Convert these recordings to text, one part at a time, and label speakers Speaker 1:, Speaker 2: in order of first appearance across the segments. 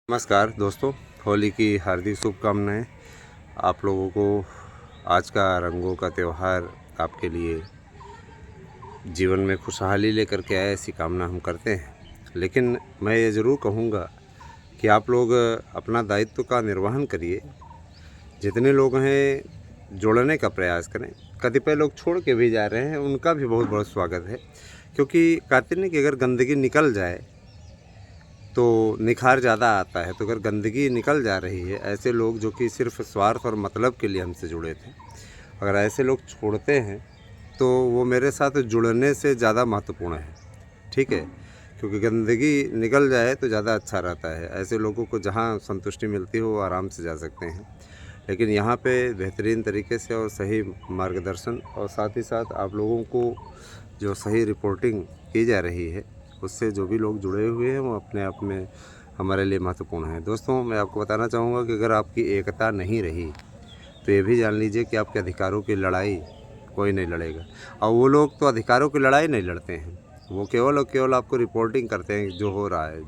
Speaker 1: नमस्कार दोस्तों, होली की हार्दिक शुभकामनाएं। आप लोगों को आज का रंगों का त्यौहार आपके लिए जीवन में खुशहाली लेकर के आए, ऐसी कामना हम करते हैं। लेकिन मैं ये ज़रूर कहूँगा कि आप लोग अपना दायित्व का निर्वहन करिए। जितने लोग हैं जोड़ने का प्रयास करें। कतिपय लोग छोड़ के भी जा रहे हैं, उनका भी बहुत बहुत स्वागत है, क्योंकि कहते हैं कि अगर गंदगी निकल जाए तो निखार ज़्यादा आता है। तो अगर गंदगी निकल जा रही है, ऐसे लोग जो कि सिर्फ स्वार्थ और मतलब के लिए हमसे जुड़े थे, अगर ऐसे लोग छोड़ते हैं तो वो मेरे साथ जुड़ने से ज़्यादा महत्वपूर्ण है। ठीक है, क्योंकि गंदगी निकल जाए तो ज़्यादा अच्छा रहता है। ऐसे लोगों को जहाँ संतुष्टि मिलती हो वो आराम से जा सकते हैं, लेकिन यहाँ पे बेहतरीन तरीके से और सही मार्गदर्शन और साथ ही साथ आप लोगों को जो सही रिपोर्टिंग की जा रही है, उससे जो भी लोग जुड़े हुए हैं वो अपने आप में हमारे लिए महत्वपूर्ण है। दोस्तों, मैं आपको बताना चाहूँगा कि अगर आपकी एकता नहीं रही तो ये भी जान लीजिए कि आपके अधिकारों की लड़ाई कोई नहीं लड़ेगा। और वो लोग तो अधिकारों की लड़ाई नहीं लड़ते हैं, वो केवल और केवल आपको रिपोर्टिंग करते हैं जो हो रहा है,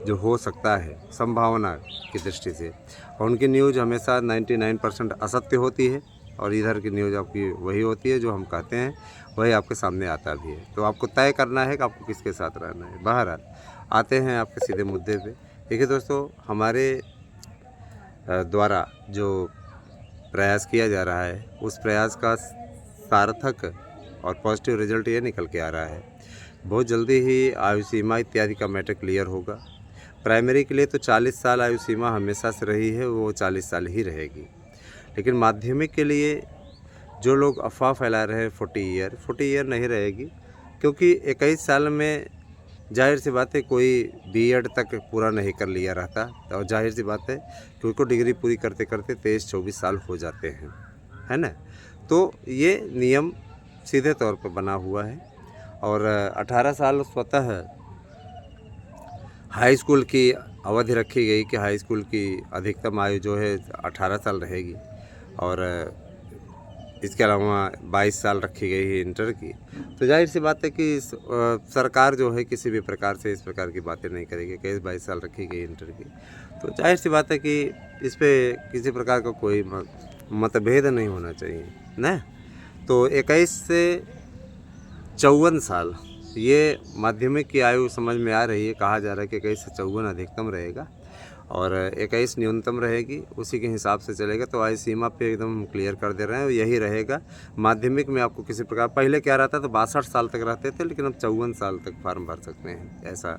Speaker 1: जो हो सकता है संभावना की दृष्टि से। और उनकी न्यूज़ हमेशा 99% असत्य होती है, और इधर की न्यूज़ आपकी वही होती है जो हम कहते हैं, वही आपके सामने आता भी है। तो आपको तय करना है कि आपको किसके साथ रहना है। बहरहाल आते हैं आपके सीधे मुद्दे पे। देखिए दोस्तों, हमारे द्वारा जो प्रयास किया जा रहा है, उस प्रयास का सार्थक और पॉजिटिव रिजल्ट ये निकल के आ रहा है। बहुत जल्दी ही आयु सीमा इत्यादि का मैटर क्लियर होगा। प्राइमरी के लिए तो 40 साल आयु सीमा हमेशा से रही है, वो 40 साल ही रहेगी। लेकिन माध्यमिक के लिए जो लोग अफवाह फैला रहे हैं 40 ईयर नहीं रहेगी, क्योंकि 21 साल में जाहिर सी बात है कोई बीएड तक पूरा नहीं कर लिया रहता, और जाहिर सी बात है कि उसको डिग्री पूरी करते करते 23-24 साल हो जाते हैं, है ना। तो ये नियम सीधे तौर पर बना हुआ है। और 18 साल स्वतः हाई स्कूल की अवधि रखी गई कि हाई स्कूल की अधिकतम आयु जो है 18 साल रहेगी, और इसके अलावा 22 साल रखी गई है इंटर की। तो जाहिर सी बात है कि सरकार जो है किसी भी प्रकार से इस प्रकार की बातें नहीं करेगी कि 22 साल रखी गई इंटर की। तो जाहिर सी बात है कि इस पे किसी प्रकार का कोई मतभेद नहीं होना चाहिए ना। तो 21 से 54 साल ये माध्यमिक की आयु समझ में आ रही है। कहा जा रहा है कि 21 से 54 अधिकतम रहेगा और 21 न्यूनतम रहेगी, उसी के हिसाब से चलेगा। तो आयु सीमा पे एकदम हम क्लियर कर दे रहे हैं, यही रहेगा। माध्यमिक में आपको किसी प्रकार, पहले क्या रहता था 62 साल तक रहते थे, लेकिन अब 54 साल तक फार्म भर सकते हैं, ऐसा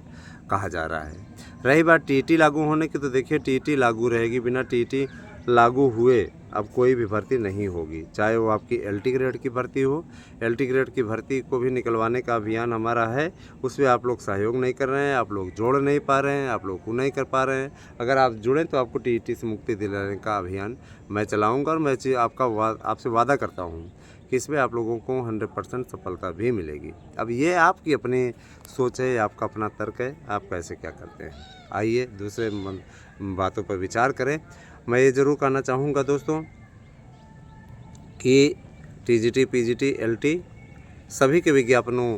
Speaker 1: कहा जा रहा है। रही बात टीटी लागू होने की, तो देखिए टीटी लागू रहेगी। बिना टीटी लागू हुए अब कोई भी भर्ती नहीं होगी, चाहे वो आपकी एलटी ग्रेड की भर्ती हो। एलटी ग्रेड की भर्ती को भी निकलवाने का अभियान हमारा है, उसमें आप लोग सहयोग नहीं कर रहे हैं, आप लोग जोड़ नहीं पा रहे हैं, आप लोग को नहीं कर पा रहे हैं। अगर आप जुड़ें तो आपको टीईटी से मुक्ति दिलाने का अभियान मैं चलाऊँगा, और मैं आपसे वादा करता हूँ कि इसमें आप लोगों को 100% सफलता भी मिलेगी। अब ये आपकी अपनी सोच है, आपका अपना तर्क है, आप कैसे क्या करते हैं। आइए दूसरे बातों पर विचार करें। मैं ये ज़रूर कहना चाहूँगा दोस्तों कि टीजीटी, पीजीटी, एलटी सभी के विज्ञापनों,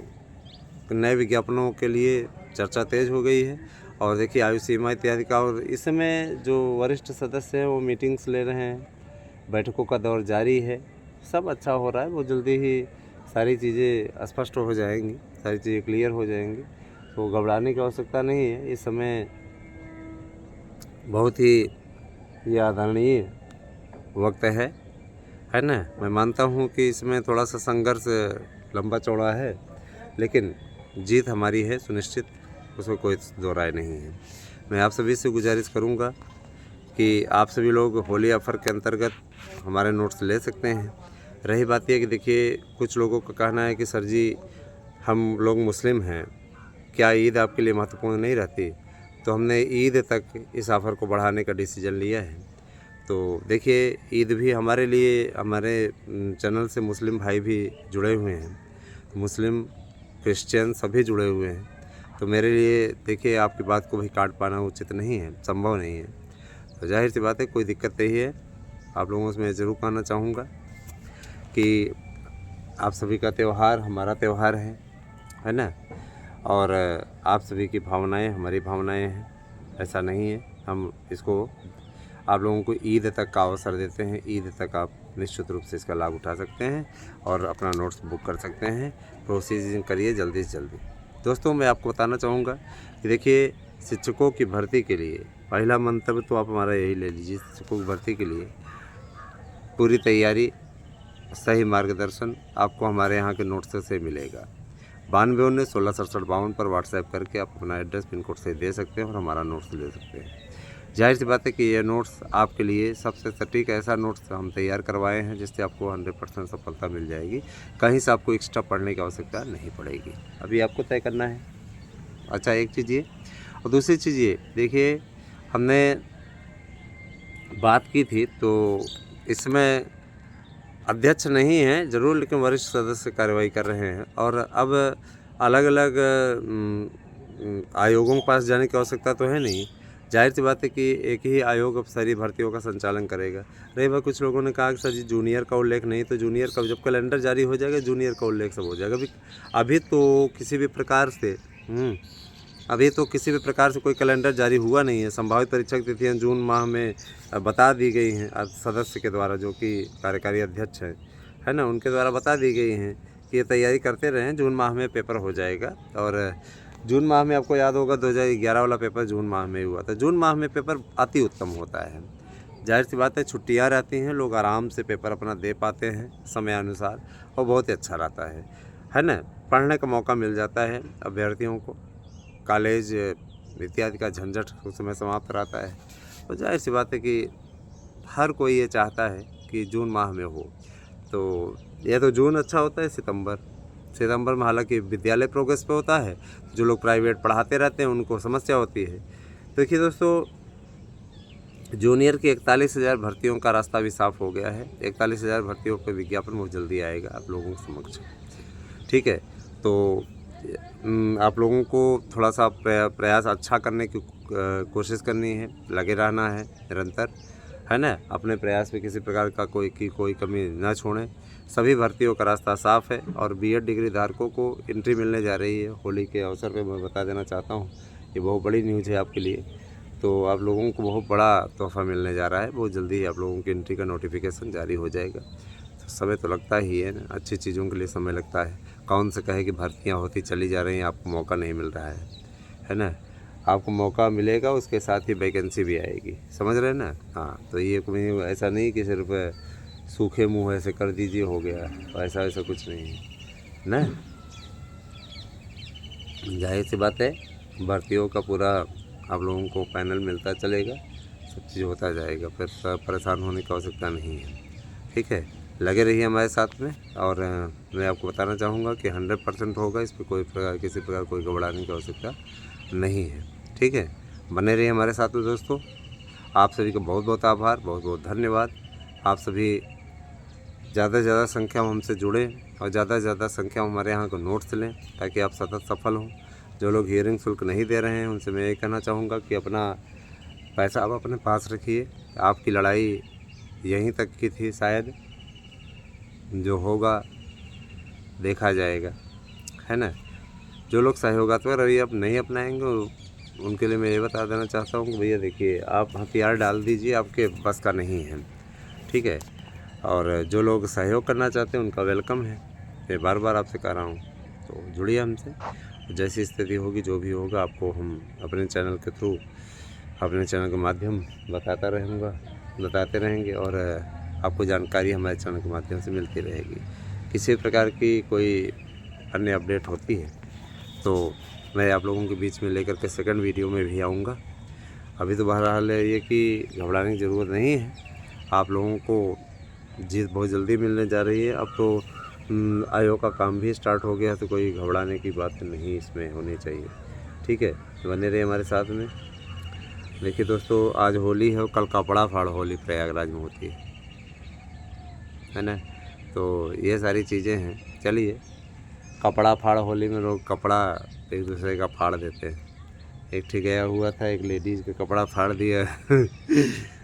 Speaker 1: नए विज्ञापनों के लिए चर्चा तेज़ हो गई है। और देखिए आयु सीमा इत्यादि का, और इस समय जो वरिष्ठ सदस्य हैं वो मीटिंग्स ले रहे हैं, बैठकों का दौर जारी है, सब अच्छा हो रहा है। वो जल्दी ही सारी चीज़ें स्पष्ट हो जाएंगी, सारी चीज़ें क्लियर हो जाएंगी, तो घबराने की आवश्यकता नहीं है। इस समय बहुत ही ये आदरणीय वक्त है ना। मैं मानता हूँ कि इसमें थोड़ा सा संघर्ष लंबा चौड़ा है, लेकिन जीत हमारी है सुनिश्चित, उसमें कोई दो राय नहीं है। मैं आप सभी से गुजारिश करूँगा कि आप सभी लोग होली ऑफ़र के अंतर्गत हमारे नोट्स ले सकते हैं। रही बात यह कि देखिए, कुछ लोगों का कहना है कि सर जी हम लोग मुस्लिम हैं, क्या ईद आपके लिए महत्वपूर्ण नहीं रहती। तो हमने ईद तक इस ऑफ़र को बढ़ाने का डिसीजन लिया है। तो देखिए, ईद भी हमारे लिए, हमारे चैनल से मुस्लिम भाई भी जुड़े हुए हैं, मुस्लिम क्रिश्चियन सभी जुड़े हुए हैं। तो मेरे लिए देखिए आपकी बात को भी काट पाना उचित नहीं है, संभव नहीं है। तो जाहिर सी बात है कोई दिक्कत नहीं है। आप लोगों से मैं ज़रूर कहना चाहूँगा कि आप सभी का त्यौहार हमारा त्यौहार है ना। और आप सभी की भावनाएं हमारी भावनाएं हैं, ऐसा नहीं है। हम इसको आप लोगों को ईद तक का अवसर देते हैं। ईद तक आप निश्चित रूप से इसका लाभ उठा सकते हैं और अपना नोट्स बुक कर सकते हैं। प्रोसीजिंग करिए जल्दी से जल्दी। दोस्तों, मैं आपको बताना चाहूँगा कि देखिए, शिक्षकों की भर्ती के लिए पहला मंतव्य तो आप हमारा यही ले लीजिए। शिक्षकों की भर्ती के लिए पूरी तैयारी, सही मार्गदर्शन आपको हमारे यहाँ के नोट्स से मिलेगा। 9219 166752 पर व्हाट्सएप करके आप अपना एड्रेस पिन कोड से दे सकते हैं और हमारा नोट्स ले सकते हैं। जाहिर सी बात है कि ये नोट्स आपके लिए सबसे सटीक ऐसा नोट्स हम तैयार करवाए हैं जिससे आपको 100% सफलता मिल जाएगी। कहीं से आपको एक्स्ट्रा पढ़ने की आवश्यकता नहीं पड़ेगी। अभी आपको तय करना है। अच्छा, एक चीज़ ये, और दूसरी चीज़ ये देखिए, हमने बात की थी तो इसमें अध्यक्ष नहीं है ज़रूर, लेकिन वरिष्ठ सदस्य कार्रवाई कर रहे हैं। और अब अलग अलग आयोगों के पास जाने की आवश्यकता तो है नहीं। जाहिर सी बात है कि एक ही आयोग अब सारी भर्तियों का संचालन करेगा। रही बात, कुछ लोगों ने कहा कि सर जी जूनियर का उल्लेख नहीं, तो जूनियर का जब कैलेंडर जारी हो जाएगा जूनियर का उल्लेख सब हो जाएगा। अभी तो किसी भी प्रकार से कोई कैलेंडर जारी हुआ नहीं है। संभावित परीक्षा की तिथियाँ जून माह में बता दी गई हैं सदस्य के द्वारा, जो कि कार्यकारी अध्यक्ष है ना, उनके द्वारा बता दी गई हैं कि ये तैयारी करते रहें, जून माह में पेपर हो जाएगा। और जून माह में आपको याद होगा 2011 वाला पेपर जून माह में हुआ था। जून माह में पेपर अति उत्तम होता है। जाहिर सी बात है, छुट्टियाँ रहती हैं, लोग आराम से पेपर अपना दे पाते हैं समयानुसार, और बहुत ही अच्छा रहता है ना। पढ़ने का मौका मिल जाता है अभ्यर्थियों को। कॉलेज इत्यादि का झंझट उस समय समाप्त रहता है। तो जाहिर सी बात है कि हर कोई ये चाहता है कि जून माह में हो। तो यह तो जून अच्छा होता है। सितंबर में हालांकि विद्यालय प्रोग्रेस पे होता है। जो लोग प्राइवेट पढ़ाते रहते हैं उनको समस्या होती है। देखिए दोस्तों, जूनियर की 41,000 भर्तियों का रास्ता भी साफ़ हो गया है। 41,000 भर्तियों पर विज्ञापन बहुत जल्दी आएगा आप लोगों के समक्ष। ठीक है, तो आप लोगों को थोड़ा सा प्रयास अच्छा करने की कोशिश करनी है, लगे रहना है निरंतर, है ना। अपने प्रयास में किसी प्रकार का कोई कमी ना छोड़ें। सभी भर्तियों का रास्ता साफ़ है और बीएड डिग्री धारकों को एंट्री मिलने जा रही है। होली के अवसर पे मैं बता देना चाहता हूँ, ये बहुत बड़ी न्यूज़ है आपके लिए। तो आप लोगों को बहुत बड़ा तोहफ़ा मिलने जा रहा है। बहुत जल्दी ही आप लोगों की एंट्री का नोटिफिकेशन जारी हो जाएगा। तो समय तो लगता ही है ना, अच्छी चीज़ों के लिए समय लगता है। कौन से कहे कि भर्तियाँ होती चली जा रही हैं, आपको मौका नहीं मिल रहा है ना। आपको मौका मिलेगा, उसके साथ ही वैकेंसी भी आएगी, समझ रहे हैं ना। हाँ, तो ये कोई ऐसा नहीं कि सिर्फ सूखे मुँह ऐसे कर दीजिए हो गया, ऐसा कुछ नहीं है ना। जाहिर सी बात है, भर्तियों का पूरा आप लोगों को पैनल मिलता चलेगा, सब चीज़ होता जाएगा, फिर परेशान होने की आवश्यकता नहीं है। ठीक है, लगे रहिए हमारे साथ में। और मैं आपको बताना चाहूँगा कि 100% होगा, इस पर किसी प्रकार कोई घबराने की आवश्यकता नहीं है। ठीक है, बने रहिए हमारे साथ में दोस्तों। आप सभी का बहुत बहुत आभार, बहुत बहुत धन्यवाद। आप सभी ज़्यादा से ज़्यादा संख्या में हमसे जुड़ें और ज़्यादा से ज़्यादा संख्या में हमारे यहाँ को नोट्स लें, ताकि आप सतत सफल हों। जो लोग हियरिंग शुल्क नहीं दे रहे हैं उनसे मैं ये कहना चाहूँगा कि अपना पैसा आप अपने पास रखिए। आपकी लड़ाई यहीं तक की थी, शायद जो होगा देखा जाएगा, है ना। जो लोग सहयोगात्मक रवैया अब नहीं अपनाएंगे उनके लिए मैं ये बता देना चाहता हूँ कि भैया देखिए, आप हथियार डाल दीजिए, आपके बस का नहीं है। ठीक है, और जो लोग सहयोग करना चाहते हैं उनका वेलकम है। मैं बार बार आपसे कह रहा हूँ, तो जुड़िए हमसे। जैसी स्थिति होगी, जो भी होगा, आपको हम अपने चैनल के थ्रू, अपने चैनल के माध्यम बताते रहेंगे और आपको जानकारी हमारे चैनल के माध्यम से मिलती रहेगी। किसी प्रकार की कोई अन्य अपडेट होती है तो मैं आप लोगों के बीच में लेकर के सेकंड वीडियो में भी आऊँगा। अभी तो बहरहाल ये कि घबराने की ज़रूरत नहीं है। आप लोगों को जीत बहुत जल्दी मिलने जा रही है। अब तो आयोग का काम भी स्टार्ट हो गया, तो कोई घबराने की बात नहीं इसमें होनी चाहिए। ठीक है, बने रहिए हमारे साथ में। देखिए दोस्तों, आज होली है और कल कपड़ा फाड़ होली प्रयागराज में होती है ना। तो ये सारी चीज़ें हैं। चलिए, कपड़ा फाड़ होली में लोग कपड़ा एक दूसरे का फाड़ देते हैं। एक ठीक गया हुआ था, एक लेडीज़ का कपड़ा फाड़ दिया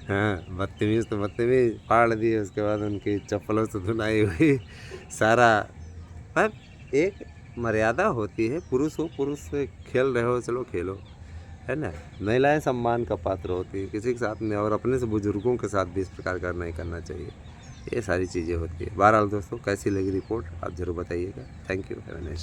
Speaker 1: हाँ, बदतमीज़ तो बदतमीज़ फाड़ दिए। उसके बाद उनकी चप्पलों से धुनाई हुई सारा। पर एक मर्यादा होती है, पुरुष हो, पुरुष से खेल रहे हो, चलो खेलो, है ना। महिलाएं सम्मान का पात्र होती है किसी के साथ में, और अपने से बुजुर्गों के साथ भी इस प्रकार का नहीं करना चाहिए। ये सारी चीज़ें होती है। बहरहाल दोस्तों, कैसी लगी रिपोर्ट आप ज़रूर बताइएगा। Thank you. Have a nice day.